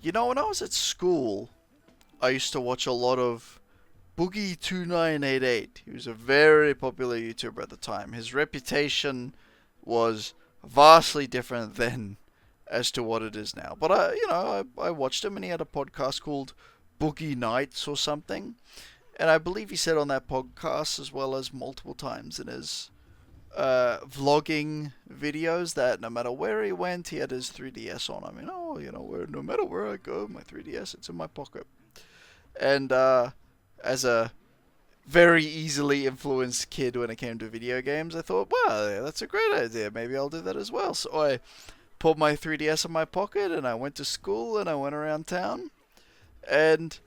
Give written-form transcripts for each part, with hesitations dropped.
When I was at school, I used to watch a lot of Boogie2988. He was a very popular YouTuber at the time. His reputation was vastly different then as to what it is now. But I watched him, and he had a podcast called Boogie Nights or something. And I believe he said on that podcast, as well as multiple times in his vlogging videos, that no matter where he went, he had his 3DS on. I mean, no matter where I go, my 3DS, it's in my pocket. And as a very easily influenced kid when it came to video games, I thought, wow, yeah, that's a great idea. Maybe I'll do that as well. So I pulled my 3DS in my pocket, and I went to school, and I went around town. And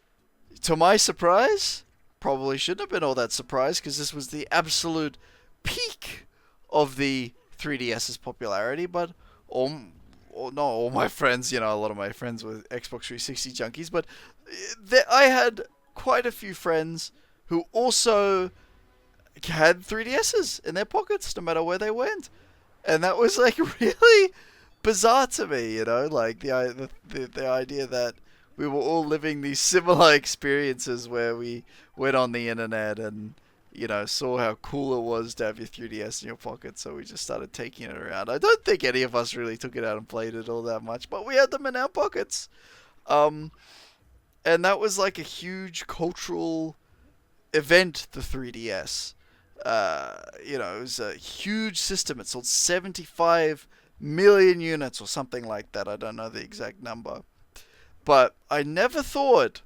to my surprise, probably shouldn't have been all that surprised, because this was the absolute peak of the 3DS's popularity. But not all my friends, a lot of my friends were Xbox 360 junkies, but I had quite a few friends who also had 3DSs in their pockets no matter where they went. And that was like really bizarre to me, like the idea that we were all living these similar experiences where we went on the internet and saw how cool it was to have your 3DS in your pocket, so we just started taking it around. I don't think any of us really took it out and played it all that much, but we had them in our pockets. And that was like a huge cultural event, the 3DS. It was a huge system. It sold 75 million units or something like that. I don't know the exact number. But I never thought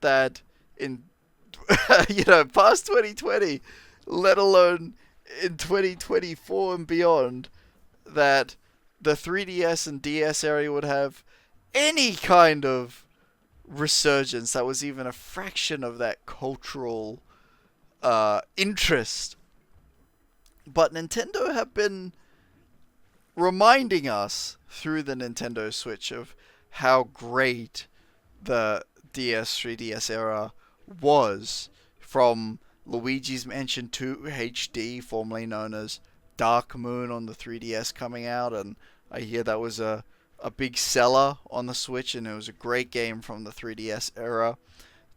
that in past 2020, let alone in 2024 and beyond, that the 3DS and DS area would have any kind of resurgence that was even a fraction of that cultural interest. But Nintendo have been reminding us through the Nintendo Switch of how great the DS 3DS era was, from Luigi's Mansion 2 HD, formerly known as Dark Moon, on the 3DS coming out, and I hear that was a big seller on the Switch, and it was a great game from the 3DS era,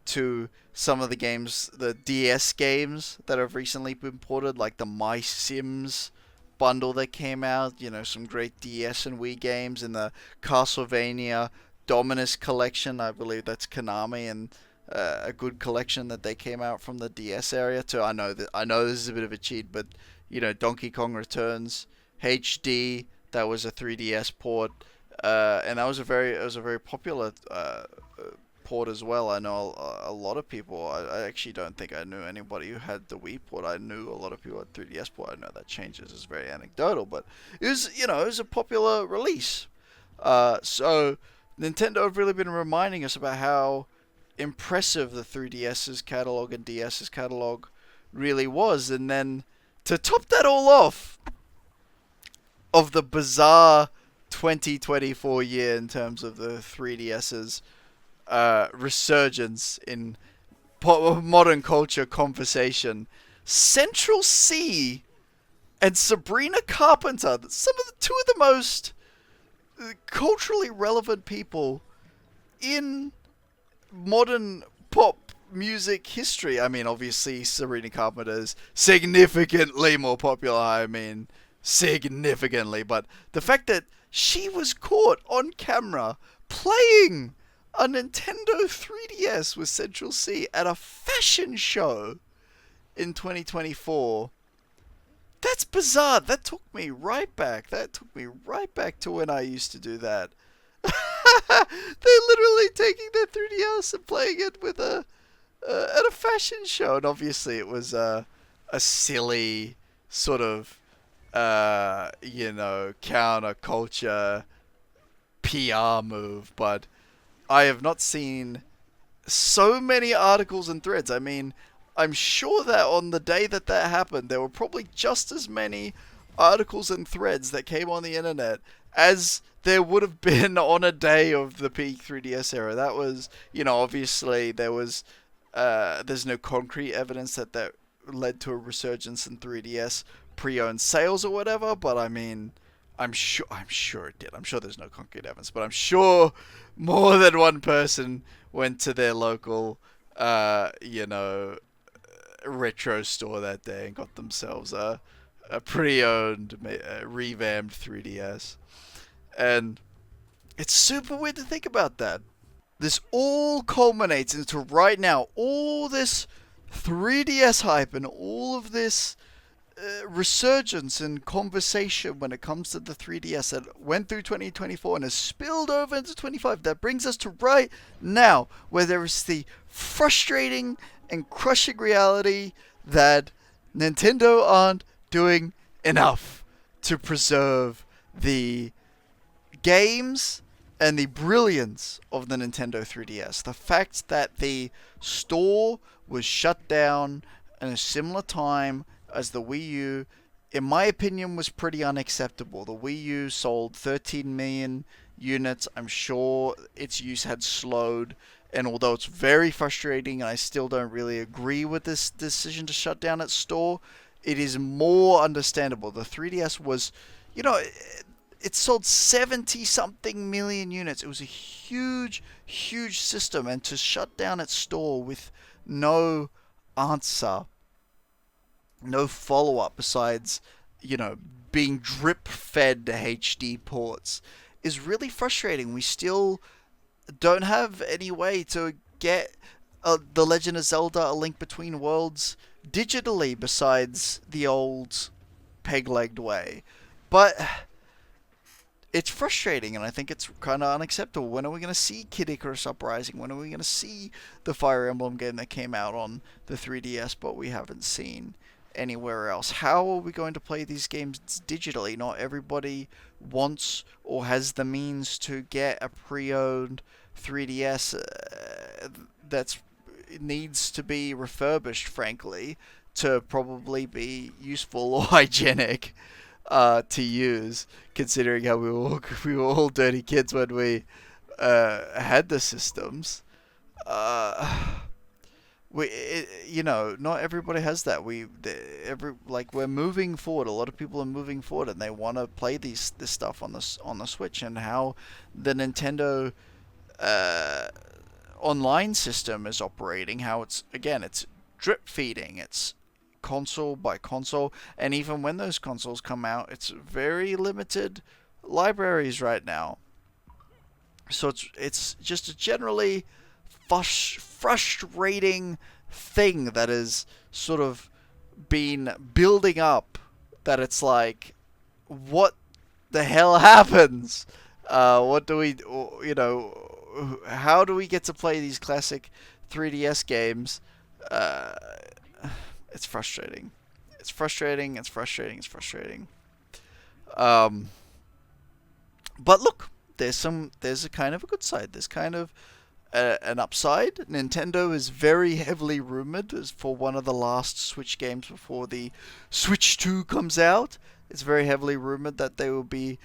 to some of the games, the DS games that have recently been ported, like the My Sims bundle that came out, some great DS and Wii games, and the Castlevania Dominus collection. I believe that's Konami, and a good collection that they came out from the DS area too. I know this is a bit of a cheat, but Donkey Kong Returns HD, that was a 3DS port, and that was a very popular port as well. I know a lot of people. I actually don't think I knew anybody who had the Wii port. I knew a lot of people had 3DS port. I know that changes. It's very anecdotal, but it was a popular release. So Nintendo have really been reminding us about how impressive the 3DS's catalog and DS's catalog really was. And then to top that all off, of the bizarre 2024 year in terms of the 3DS's resurgence in modern culture conversation, Central C and Sabrina Carpenter, two of the most culturally relevant people in modern pop music history. I mean, obviously Sabrina Carpenter is significantly more popular. I mean, significantly. But the fact that she was caught on camera playing a Nintendo 3DS with Central C at a fashion show in 2024, that's bizarre. That took me right back. To when I used to do that. They're literally taking their 3DS and playing it with at a fashion show, and obviously it was a silly sort of counterculture PR move, but I have not seen so many articles and threads. I mean, I'm sure that on the day that happened, there were probably just as many articles and threads that came on the internet as there would have been on a day of the peak 3DS era. That was, obviously there's no concrete evidence that led to a resurgence in 3DS pre-owned sales or whatever, but I mean, I'm sure it did. I'm sure there's no concrete evidence, but I'm sure more than one person went to their local, you know, retro store that day and got themselves a pre-owned, revamped 3DS. And it's super weird to think about that. This all culminates into right now, all this 3DS hype and all of this resurgence and conversation when it comes to the 3DS that went through 2024 and has spilled over into 25. That brings us to right now, where there is the frustrating and crushing reality that Nintendo aren't doing enough to preserve the games and the brilliance of the Nintendo 3DS. The fact that the store was shut down in a similar time as the Wii U, in my opinion, was pretty unacceptable. The Wii U sold 13 million units. I'm sure its use had slowed, and although it's very frustrating and I still don't really agree with this decision to shut down its store, it is more understandable. The 3DS was, you know, it sold 70 something million units. It was a huge, huge system, and to shut down its store with no answer, no follow-up besides, you know, being drip-fed to HD ports is really frustrating. We still don't have any way to get The Legend of Zelda: A Link Between Worlds digitally besides the old peg-legged way. But it's frustrating, and I think it's kind of unacceptable. When are we going to see Kid Icarus Uprising? When are we going to see the Fire Emblem game that came out on the 3DS but we haven't seen anywhere else? How are we going to play these games digitally? Not everybody wants or has the means to get a pre-owned 3DS that's needs to be refurbished, frankly, to probably be useful or hygienic to use, considering how we were all dirty kids when we had the systems. Not everybody has that. We're moving forward. A lot of people are moving forward, and they want to play this stuff on the Switch. And how the Nintendo online system is operating, how it's drip feeding. It's console by console, and even when those consoles come out, it's very limited libraries right now. So it's just a generally frustrating thing that has sort of been building up, that it's like, what the hell happens? What do we, how do we get to play these classic 3DS games? It's frustrating. It's frustrating. It's frustrating. It's frustrating. But look, there's a kind of a good side. There's kind of an upside. Nintendo is very heavily rumored as for one of the last Switch games before the Switch 2 comes out. It's very heavily rumored that they will be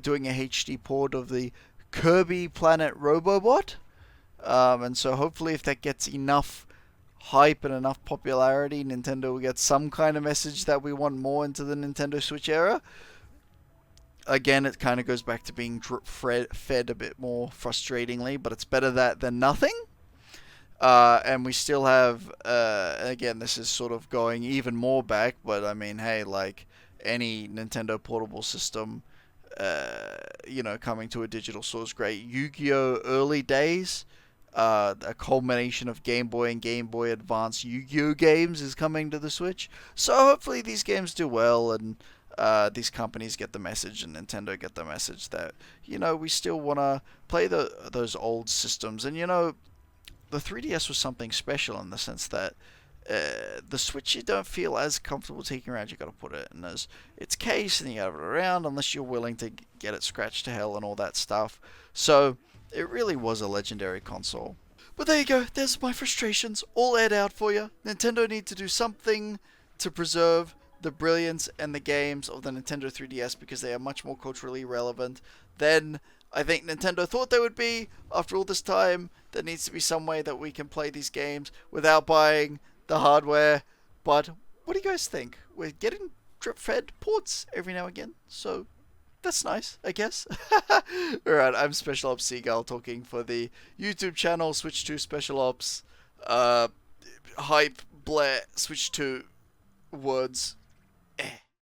doing a HD port of the Kirby Planet Robobot. And so hopefully if that gets enough hype and enough popularity, Nintendo will get some kind of message that we want more into the Nintendo Switch era. Again, it kind of goes back to being drip-fed a bit more frustratingly, but it's better that than nothing. And we still have, again, this is sort of going even more back, but I mean, hey, like any Nintendo portable system, coming to a digital store is great. Yu-Gi-Oh! Early days, a culmination of Game Boy and Game Boy Advance Yu-Gi-Oh! Games is coming to the Switch. So hopefully these games do well, and these companies get the message, and Nintendo get the message that, we still want to play those old systems. And, the 3DS was something special in the sense that the Switch you don't feel as comfortable taking around. You got to put it in its case, and you have it around unless you're willing to get it scratched to hell and all that stuff. So it really was a legendary console. But there you go. There's my frustrations all aired out for you. Nintendo need to do something to preserve the brilliance and the games of the Nintendo 3DS, because they are much more culturally relevant than I think Nintendo thought they would be. After all this time, there needs to be some way that we can play these games without buying the hardware. But what do you guys think? We're getting drip-fed ports every now and again, so That's nice, I guess. Alright, I'm Special Ops Seagull talking for the YouTube channel. Switch to Special Ops. Hype, Blair, switch to words. Eh.